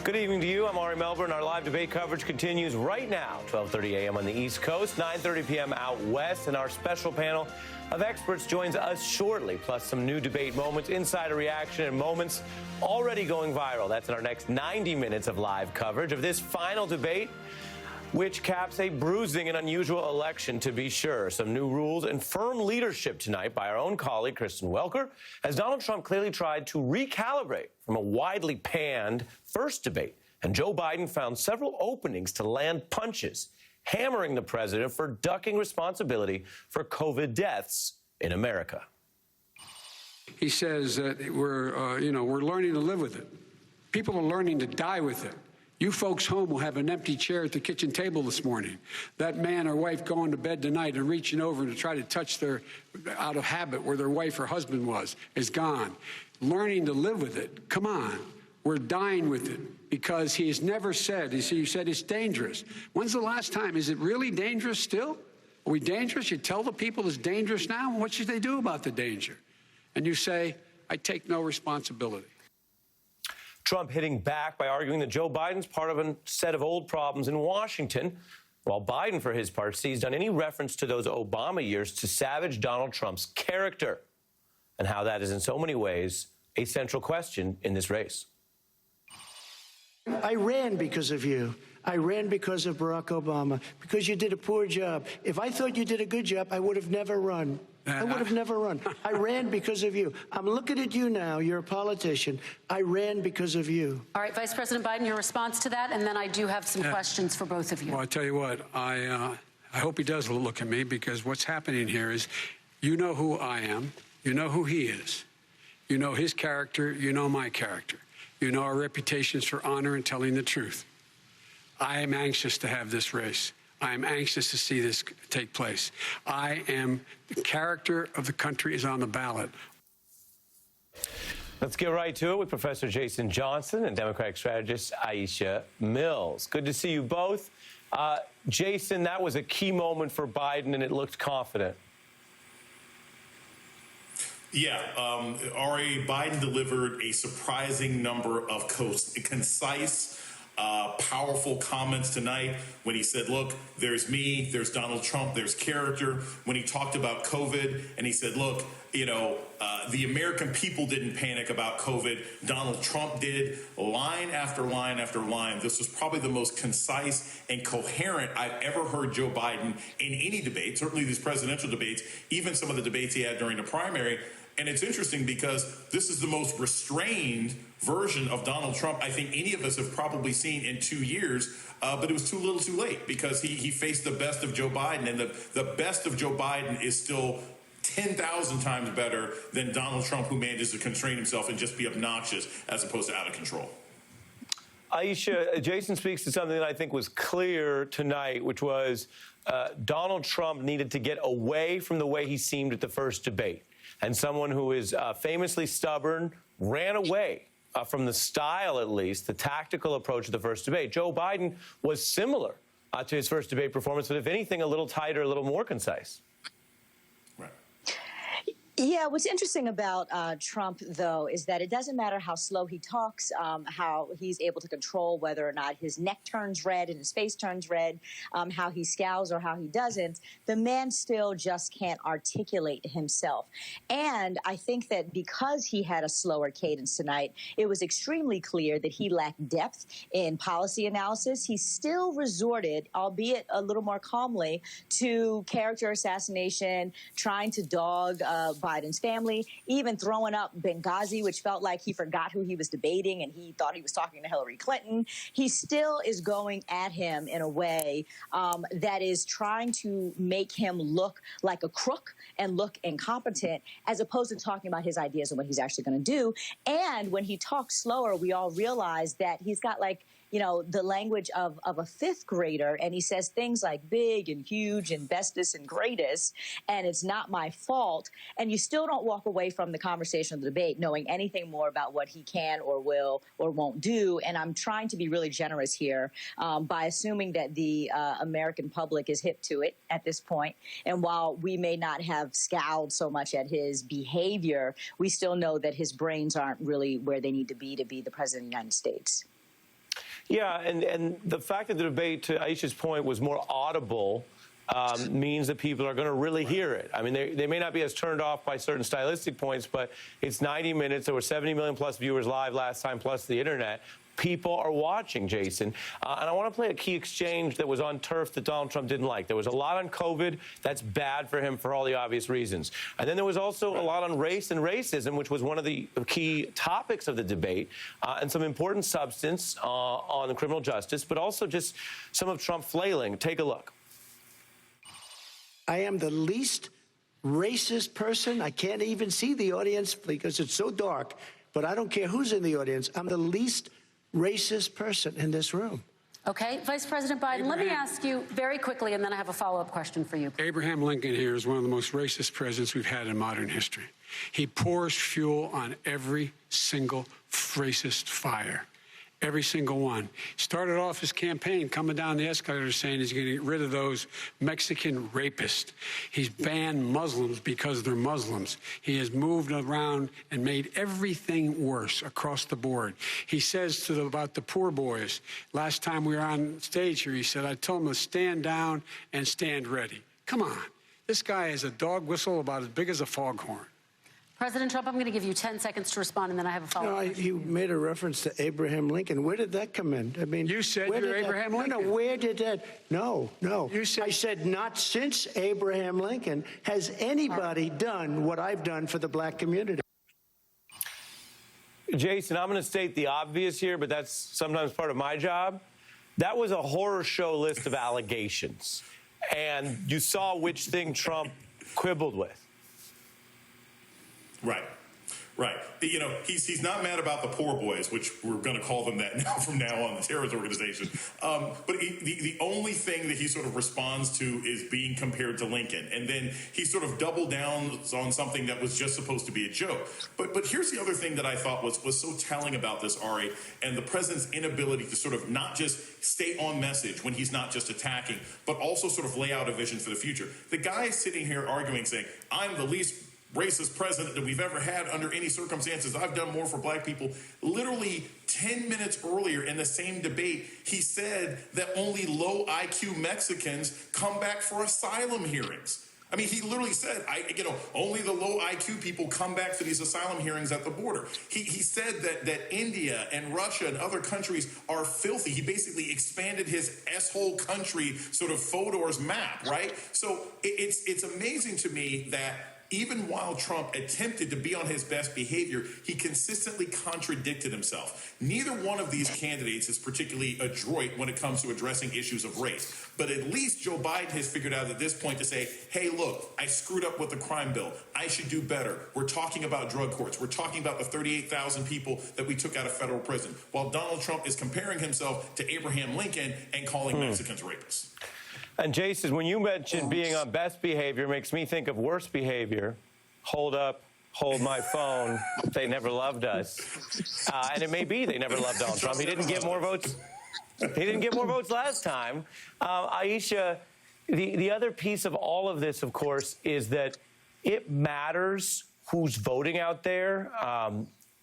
Good evening to you. I'm Ari Melbourne. Our live debate coverage continues right now, 12:30 a.m. on the East Coast, 9:30 p.m. out west. And our special panel of experts joins us shortly, plus some new debate moments, insider reaction, and moments already going viral. That's in our next 90 minutes of live coverage of this final debate, which caps a bruising and unusual election, to be sure. Some new rules and firm leadership tonight by our own colleague, Kristen Welker, as Donald Trump clearly tried to recalibrate from a widely panned first debate. And Joe Biden found several openings to land punches, hammering the president for ducking responsibility for COVID deaths in America. He says that we're learning to live with it. People are learning to die with it. You folks home will have an empty chair at the kitchen table this morning. That man or wife going to bed tonight and reaching over to try to touch their, out of habit, where their wife or husband was, is gone. Learning to live with it. Come on. We're dying with it because he has never said, you said it's dangerous. When's the last time? Is it really dangerous still? Are we dangerous? You tell the people it's dangerous now? What should they do about the danger? And you say, I take no responsibility. Trump hitting back by arguing that Joe Biden's part of a set of old problems in Washington, while Biden, for his part, seized on any reference to those Obama years to savage Donald Trump's character, and how that is in so many ways a central question in this race. I ran because of you. I ran because of Barack Obama, because you did a poor job. If I thought you did a good job, I would have never run. I would have never run. I ran because of you. I'm looking at you now. You're a politician. I ran because of you. All right, Vice President Biden, your response to that, and then I do have some questions for both of you. Well, I tell you what, I hope he does look at me, because what's happening here is, you know who I am. You know who he is. You know his character. You know my character. You know our reputations for honor and telling the truth. I am anxious to have this race. I am anxious to see this take place. The character of the country is on the ballot. Let's get right to it with Professor Jason Johnson and Democratic strategist Aisha Mills. Good to see you both. Jason, that was a key moment for Biden, and it looked confident. Yeah, Ari, Biden delivered a surprising number of concise, powerful comments tonight when he said, look, there's me, there's Donald Trump, there's character. When he talked about COVID and he said, look, the American people didn't panic about COVID. Donald Trump did. Line after line after line. This was probably the most concise and coherent I've ever heard Joe Biden in any debate, certainly these presidential debates, even some of the debates he had during the primary. And it's interesting because this is the most restrained version of Donald Trump I think any of us have probably seen in 2 years, but it was too little too late, because he faced the best of Joe Biden, and the best of Joe Biden is still 10,000 times better than Donald Trump, who manages to constrain himself and just be obnoxious as opposed to out of control. Aisha, Jason speaks to something that I think was clear tonight, which was Donald Trump needed to get away from the way he seemed at the first debate. And someone who is famously stubborn ran away from the style, at least, the tactical approach of the first debate. Joe Biden was similar to his first debate performance, but if anything, a little tighter, a little more concise. Yeah, what's interesting about Trump, though, is that it doesn't matter how slow he talks, how he's able to control whether or not his neck turns red and his face turns red, how he scowls or how he doesn't. The man still just can't articulate himself. And I think that because he had a slower cadence tonight, it was extremely clear that he lacked depth in policy analysis. He still resorted, albeit a little more calmly, to character assassination, trying to dog Biden's family, even throwing up Benghazi, which felt like he forgot who he was debating and he thought he was talking to Hillary Clinton. He still is going at him in a way that is trying to make him look like a crook and look incompetent, as opposed to talking about his ideas and what he's actually going to do. And when he talks slower, we all realize that he's got, like, you know, the language of a fifth grader, and he says things like big and huge and bestest and greatest, and it's not my fault. And you still don't walk away from the conversation of the debate knowing anything more about what he can or will or won't do. And I'm trying to be really generous here by assuming that the American public is hip to it at this point. And while we may not have scowled so much at his behavior, we still know that his brains aren't really where they need to be the President of the United States. Yeah, and the fact that the debate, to Aisha's point, was more audible means that people are going to really hear it. I mean, they may not be as turned off by certain stylistic points, but it's 90 minutes. There were 70 million plus viewers live last time, plus the internet. People are watching, Jason. And I want to play a key exchange that was on turf that Donald Trump didn't like. There was a lot on COVID. That's bad for him for all the obvious reasons. And then there was also a lot on race and racism, which was one of the key topics of the debate, and some important substance on the criminal justice, but also just some of Trump flailing. Take a look. I am the least racist person. I can't even see the audience because it's so dark, but I don't care who's in the audience. I'm the least racist person in this room. Okay, Vice President Biden, let me ask you very quickly, and then I have a follow-up question for you. Abraham Lincoln here is one of the most racist presidents we've had in modern history. He pours fuel on every single racist fire. Every single one. Started off his campaign coming down the escalator saying he's going to get rid of those Mexican rapists. He's banned Muslims because they're Muslims. He has moved around and made everything worse across the board. He says about the poor boys, last time we were on stage here, he said, I told them to stand down and stand ready. Come on. This guy has a dog whistle about as big as a foghorn. President Trump, I'm going to give you 10 seconds to respond, and then I have a follow-up. You made a reference to Abraham Lincoln. Where did that come in? I mean, you said you're Abraham Lincoln. No, where did that? No. You said, I said not since Abraham Lincoln has anybody done what I've done for the black community. Jason, I'm going to state the obvious here, but that's sometimes part of my job. That was a horror show list of allegations, and you saw which thing Trump quibbled with. Right. You know, he's not mad about the poor boys, which we're going to call them that now from now on, the terrorist organization. But the only thing that he sort of responds to is being compared to Lincoln. And then he sort of doubled down on something that was just supposed to be a joke. But here's the other thing that I thought was so telling about this, Ari, and the president's inability to sort of not just stay on message when he's not just attacking, but also sort of lay out a vision for the future. The guy is sitting here arguing, saying, I'm the least racist president that we've ever had under any circumstances. I've done more for black people. Literally 10 minutes earlier in the same debate, he said that only low IQ Mexicans come back for asylum hearings. I mean, he literally said, only the low IQ people come back for these asylum hearings at the border. He said that India and Russia and other countries are filthy. He basically expanded his S-hole country sort of Fodor's map, right? So it's amazing to me that even while Trump attempted to be on his best behavior, he consistently contradicted himself. Neither one of these candidates is particularly adroit when it comes to addressing issues of race. But at least Joe Biden has figured out at this point to say, hey, look, I screwed up with the crime bill. I should do better. We're talking about drug courts. We're talking about the 38,000 people that we took out of federal prison. While Donald Trump is comparing himself to Abraham Lincoln and calling Mexicans rapists. And Jason, when you mentioned being on best behavior, makes me think of worst behavior. Hold up, hold my phone. They never loved us. And it may be they never loved Donald Trump. He didn't get more votes. He didn't get more votes last time. Aisha, the other piece of all of this, of course, is that it matters who's voting out there.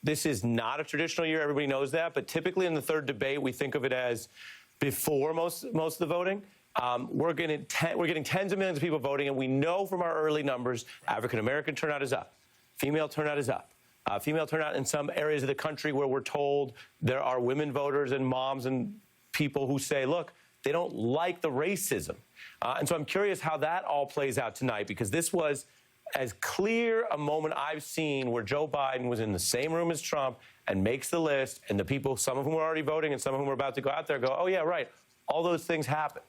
This is not a traditional year. Everybody knows that. But typically in the third debate, we think of it as before most of the voting. We're getting tens of millions of people voting, and we know from our early numbers, African-American turnout is up. Female turnout is up. Female turnout in some areas of the country where we're told there are women voters and moms and people who say, look, they don't like the racism. And so I'm curious how that all plays out tonight, because this was as clear a moment I've seen where Joe Biden was in the same room as Trump and makes the list, and the people, some of whom are already voting and some of whom are about to go out there, go, oh, yeah, right. All those things happened.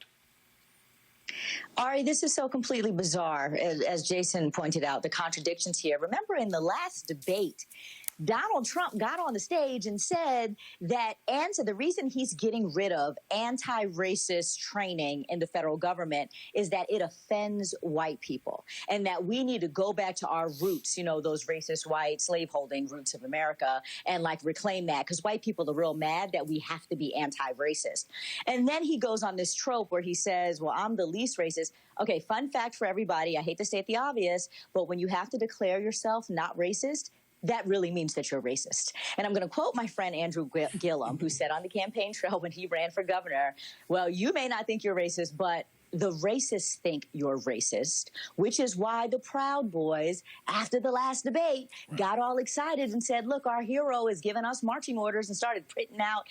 Ari, this is so completely bizarre, as Jason pointed out, the contradictions here. Remember in the last debate, Donald Trump got on the stage and said that the reason he's getting rid of anti-racist training in the federal government is that it offends white people and that we need to go back to our roots, you know, those racist white slaveholding roots of America, and like reclaim that, because white people are real mad that we have to be anti-racist. And then he goes on this trope where he says, well, I'm the least racist. Okay, fun fact for everybody. I hate to state the obvious, but when you have to declare yourself not racist, that really means that you're racist. And I'm going to quote my friend Andrew Gillum, who said on the campaign trail when he ran for governor, well, you may not think you're racist, but the racists think you're racist, which is why the Proud Boys, after the last debate, got all excited and said, look, our hero has given us marching orders and started printing out,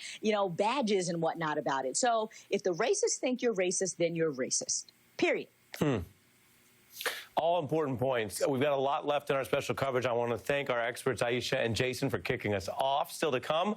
badges and whatnot about it. So if the racists think you're racist, then you're racist, period. All important points. We've got a lot left in our special coverage. I want to thank our experts, Aisha and Jason, for kicking us off. Still to come,